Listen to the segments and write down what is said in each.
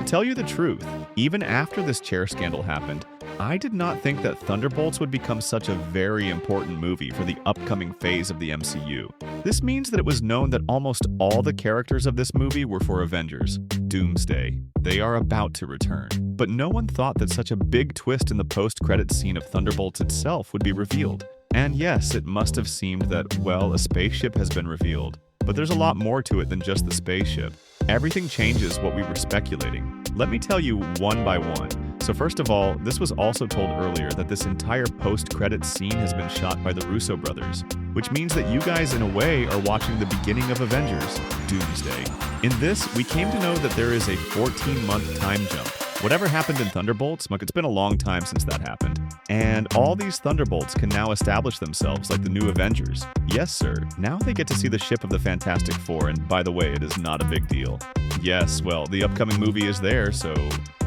tell you the truth, even after this chair scandal happened, I did not think that Thunderbolts would become such a very important movie for the upcoming phase of the MCU. This means that it was known that almost all the characters of this movie were for Avengers. Doomsday. They are about to return. But no one thought that such a big twist in the post-credits scene of Thunderbolts itself would be revealed. And yes, it must have seemed that, well, a spaceship has been revealed. But there's a lot more to it than just the spaceship. Everything changes what we were speculating. Let me tell you one by one. So first of all, this was also told earlier that this entire post-credits scene has been shot by the Russo Brothers, which means that you guys in a way are watching the beginning of Avengers, Doomsday. In this, we came to know that there is a 14-month time jump. Whatever happened in Thunderbolts, it's been a long time since that happened. And all these Thunderbolts can now establish themselves like the new Avengers. Yes, sir, now they get to see the ship of the Fantastic Four, and by the way, it is not a big deal. Yes, well, the upcoming movie is there, so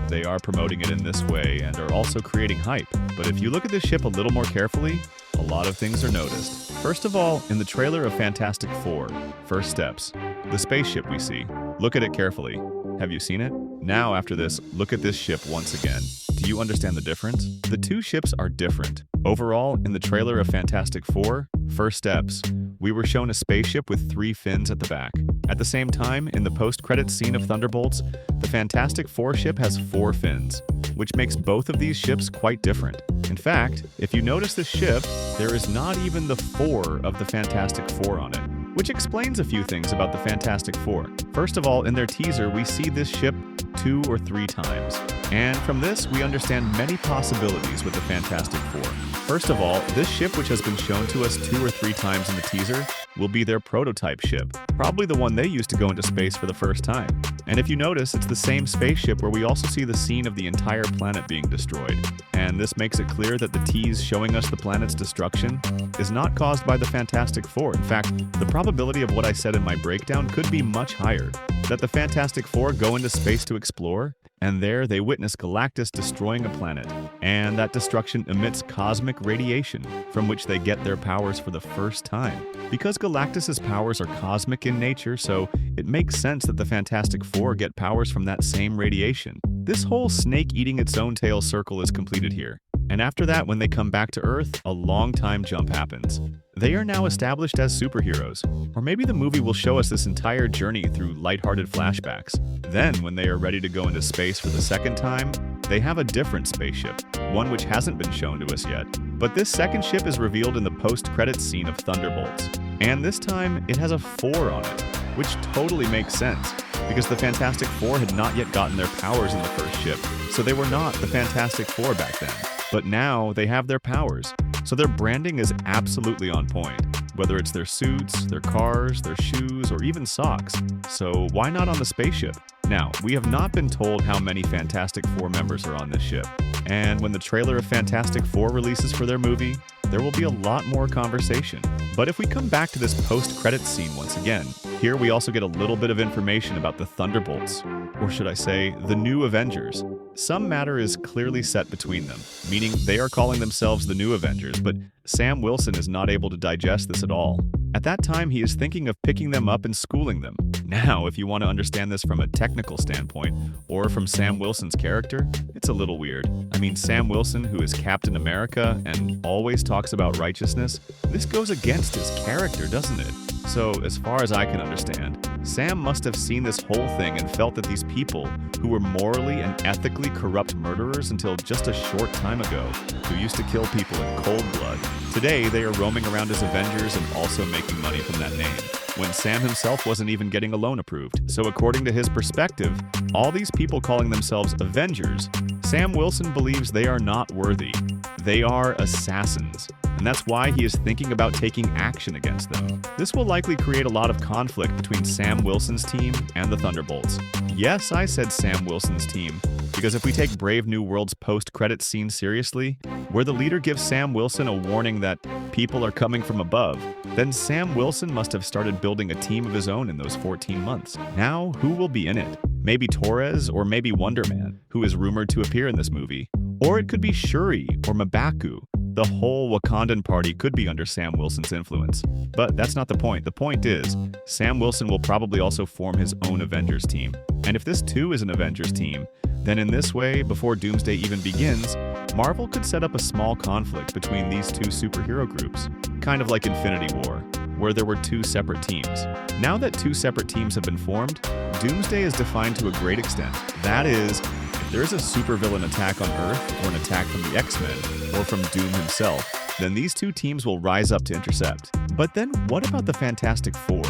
they are promoting it in this way and are also creating hype. But if you look at this ship a little more carefully, a lot of things are noticed. First of all, in the trailer of Fantastic Four, First Steps, the spaceship we see. Look at it carefully. Have you seen it? Now, after this, look at this ship once again. Do you understand the difference? The two ships are different. Overall, in the trailer of Fantastic Four, First Steps, we were shown a spaceship with 3 fins at the back. At the same time, in the post-credits scene of Thunderbolts, the Fantastic Four ship has 4 fins, which makes both of these ships quite different. In fact, if you notice this ship, there is not even the 4 of the Fantastic Four on it, which explains a few things about the Fantastic Four. First of all, in their teaser, we see this ship 2 or 3 times. And from this, we understand many possibilities with the Fantastic Four. First of all, this ship, which has been shown to us 2 or 3 times in the teaser, will be their prototype ship, probably the one they used to go into space for the first time. And if you notice, it's the same spaceship where we also see the scene of the entire planet being destroyed. And this makes it clear that the tease showing us the planet's destruction is not caused by the Fantastic Four. In fact, the probability of what I said in my breakdown could be much higher. That the Fantastic Four go into space to explore, and there they witness Galactus destroying a planet. And that destruction emits cosmic radiation, from which they get their powers for the first time. Because Galactus's powers are cosmic in nature, so it makes sense that the Fantastic Four get powers from that same radiation. This whole snake eating its own tail circle is completed here. And after that, when they come back to Earth, a long time jump happens. They are now established as superheroes. Or maybe the movie will show us this entire journey through lighthearted flashbacks. Then, when they are ready to go into space for the second time, they have a different spaceship, one which hasn't been shown to us yet. But this second ship is revealed in the post-credits scene of Thunderbolts. And this time, it has a 4 on it, which totally makes sense, because the Fantastic Four had not yet gotten their powers in the first ship, so they were not the Fantastic Four back then. But now they have their powers, so their branding is absolutely on point, whether it's their suits, their cars, their shoes, or even socks. So why not on the spaceship? Now, we have not been told how many Fantastic Four members are on this ship, and when the trailer of Fantastic Four releases for their movie, there will be a lot more conversation. But if we come back to this post-credits scene once again, here we also get a little bit of information about the Thunderbolts, or should I say, the new Avengers. Some matter is clearly set between them, meaning they are calling themselves the new Avengers, but Sam Wilson is not able to digest this at all. At that time, he is thinking of picking them up and schooling them. Now, if you want to understand this from a technical standpoint, or from Sam Wilson's character, it's a little weird. I mean, Sam Wilson, who is Captain America and always talks about righteousness, this goes against his character, doesn't it? So, as far as I can understand, Sam must have seen this whole thing and felt that these people, who were morally and ethically corrupt murderers until just a short time ago, who used to kill people in cold blood, today they are roaming around as Avengers and also making money from that name, when Sam himself wasn't even getting a loan approved. So according to his perspective, all these people calling themselves Avengers, Sam Wilson believes they are not worthy. They are assassins. And that's why he is thinking about taking action against them. This will likely create a lot of conflict between Sam Wilson's team and the Thunderbolts. Yes, I said Sam Wilson's team, because if we take Brave New World's post-credits scene seriously, where the leader gives Sam Wilson a warning that people are coming from above, then Sam Wilson must have started building a team of his own in those 14 months. Now, who will be in it? Maybe Torres or maybe Wonder Man, who is rumored to appear in this movie. Or it could be Shuri or M'Baku. the whole Wakandan party could be under Sam Wilson's influence. But that's not the point. The point is, Sam Wilson will probably also form his own Avengers team. And if this too is an Avengers team, then in this way, before Doomsday even begins, Marvel could set up a small conflict between these two superhero groups, kind of like Infinity War, where there were two separate teams. Now that two separate teams have been formed, Doomsday is defined to a great extent. That is, if there is a supervillain attack on Earth, or an attack from the X-Men, or from Doom himself, then these two teams will rise up to intercept. But then what about the Fantastic Four?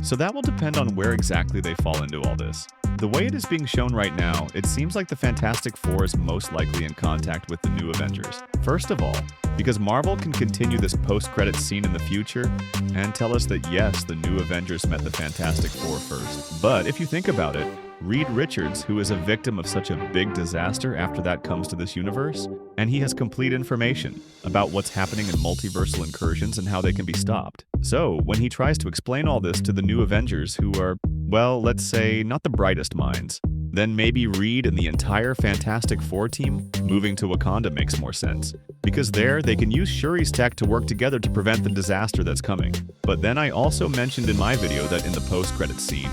So that will depend on where exactly they fall into all this. The way it is being shown right now, it seems like the Fantastic Four is most likely in contact with the new Avengers. First of all, because Marvel can continue this post-credits scene in the future and tell us that yes, the new Avengers met the Fantastic Four first. But if you think about it, Reed Richards, who is a victim of such a big disaster after that comes to this universe, and he has complete information about what's happening in multiversal incursions and how they can be stopped. So, when he tries to explain all this to the new Avengers who are, well, let's say, not the brightest minds, then maybe Reed and the entire Fantastic Four team moving to Wakanda makes more sense. Because there, they can use Shuri's tech to work together to prevent the disaster that's coming. But then I also mentioned in my video that in the post-credits scene,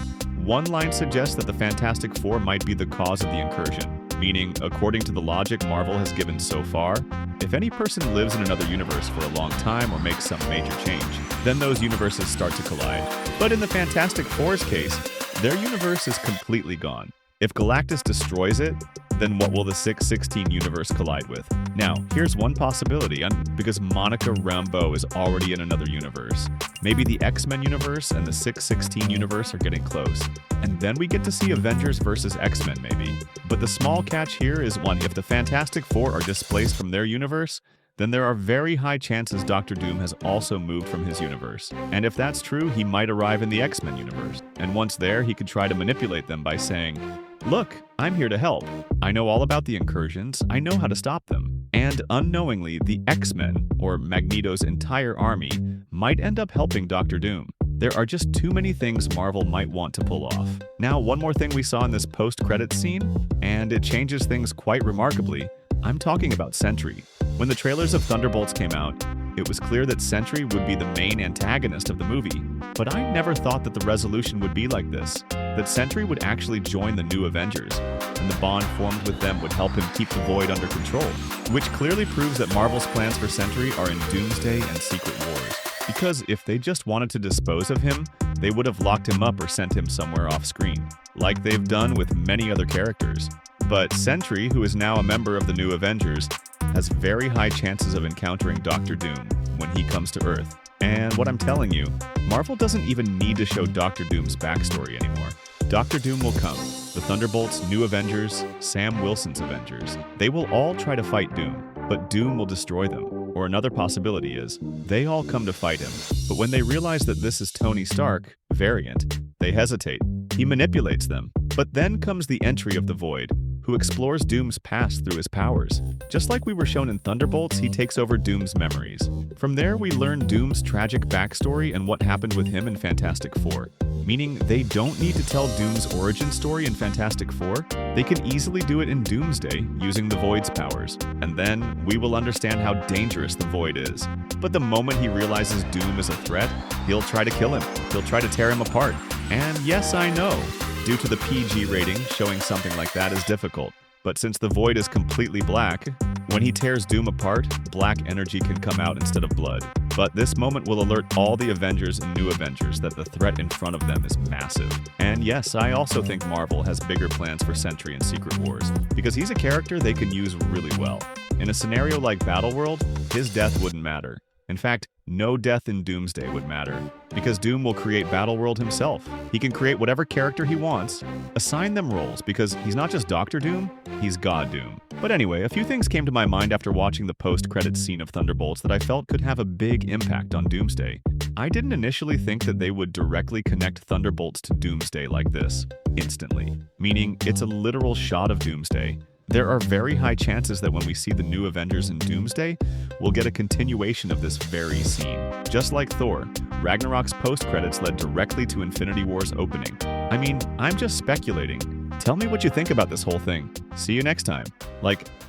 one line suggests that the Fantastic Four might be the cause of the incursion, meaning, according to the logic Marvel has given so far, if any person lives in another universe for a long time or makes some major change, then those universes start to collide. But in the Fantastic Four's case, their universe is completely gone. If Galactus destroys it, then what will the 616 universe collide with? Now, here's one possibility, because Monica Rambeau is already in another universe. Maybe the X-Men universe and the 616 universe are getting close. And then we get to see Avengers versus X-Men maybe. But the small catch here is one, if the Fantastic Four are displaced from their universe, then there are very high chances Doctor Doom has also moved from his universe. And if that's true, he might arrive in the X-Men universe. And once there, he could try to manipulate them by saying, "Look, I'm here to help. I know all about the incursions. I know how to stop them." And unknowingly, the X-Men, or Magneto's entire army, might end up helping Doctor Doom. There are just too many things Marvel might want to pull off. Now, one more thing we saw in this post-credits scene, and it changes things quite remarkably. I'm talking about Sentry. When the trailers of Thunderbolts came out, it was clear that Sentry would be the main antagonist of the movie. But I never thought that the resolution would be like this, that Sentry would actually join the new Avengers, and the bond formed with them would help him keep the Void under control, which clearly proves that Marvel's plans for Sentry are in Doomsday and Secret Wars. Because if they just wanted to dispose of him, they would have locked him up or sent him somewhere off-screen, like they've done with many other characters. But Sentry, who is now a member of the new Avengers, has very high chances of encountering Doctor Doom when he comes to Earth. And what I'm telling you, Marvel doesn't even need to show Doctor Doom's backstory anymore. Doctor Doom will come. The Thunderbolts, New Avengers, Sam Wilson's Avengers. They will all try to fight Doom, but Doom will destroy them. Or another possibility is, they all come to fight him, but when they realize that this is Tony Stark, Variant, they hesitate. He manipulates them. But then comes the entry of the Void, who explores Doom's past through his powers. Just like we were shown in Thunderbolts, he takes over Doom's memories. From there, we learn Doom's tragic backstory and what happened with him in Fantastic Four. Meaning, they don't need to tell Doom's origin story in Fantastic Four. They can easily do it in Doomsday, using the Void's powers. And then, we will understand how dangerous the Void is. But the moment he realizes Doom is a threat, he'll try to kill him. He'll try to tear him apart. And yes, I know, due to the PG rating, showing something like that is difficult. But since the Void is completely black, when he tears Doom apart, black energy can come out instead of blood. But this moment will alert all the Avengers and New Avengers that the threat in front of them is massive. And yes, I also think Marvel has bigger plans for Sentry in Secret Wars, because he's a character they can use really well. In a scenario like Battleworld, his death wouldn't matter. In fact, no death in Doomsday would matter, because Doom will create Battleworld himself. He can create whatever character he wants, assign them roles, because he's not just Doctor Doom, he's God Doom. But anyway, a few things came to my mind after watching the post-credits scene of Thunderbolts that I felt could have a big impact on Doomsday. I didn't initially think that they would directly connect Thunderbolts to Doomsday like this, instantly. Meaning, it's a literal shot of Doomsday. There are very high chances that when we see the new Avengers in Doomsday, we'll get a continuation of this very scene. Just like Thor, Ragnarok's post-credits led directly to Infinity War's opening. I mean, I'm just speculating. Tell me what you think about this whole thing. See you next time.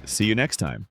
See you next time.